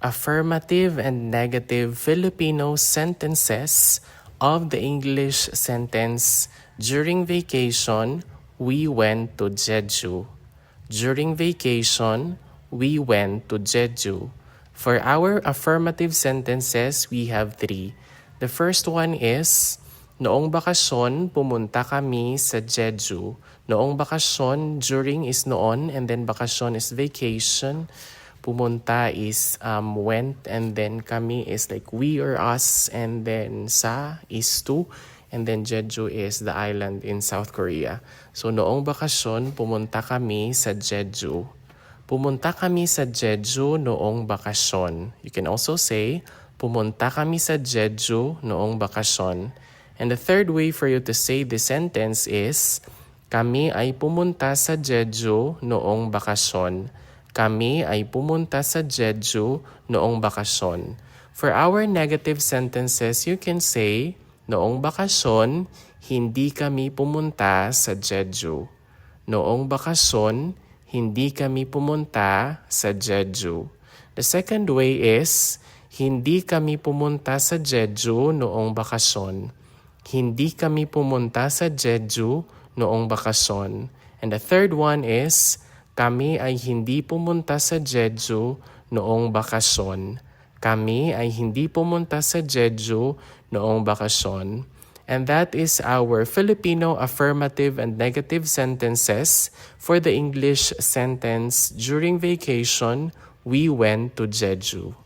affirmative and negative Filipino sentences of the English sentence, during vacation, we went to Jeju. During vacation, we went to Jeju. For our affirmative sentences, we have three. The first one is, noong bakasyon, pumunta kami sa Jeju. Noong bakasyon, during is noon, and then bakasyon is vacation. Pumunta is went, and then kami is like we or us, and then sa is to, and then Jeju is the island in South Korea. So noong bakasyon, pumunta kami sa Jeju. Pumunta kami sa Jeju noong bakasyon. You can also say, pumunta kami sa Jeju noong bakasyon. And the third way for you to say the sentence is, kami ay pumunta sa Jeju noong bakasyon. Kami ay pumunta sa Jeju noong bakasyon. For our negative sentences, you can say, noong bakasyon, hindi kami pumunta sa Jeju. Noong bakasyon, hindi kami pumunta sa Jeju. The second way is, hindi kami pumunta sa Jeju noong bakasyon. Hindi kami pumunta sa Jeju noong bakasyon. And the third one is, kami ay hindi pumunta sa Jeju noong bakasyon. Kami ay hindi pumunta sa Jeju noong bakasyon. And that is our Filipino affirmative and negative sentences for the English sentence, during vacation, we went to Jeju.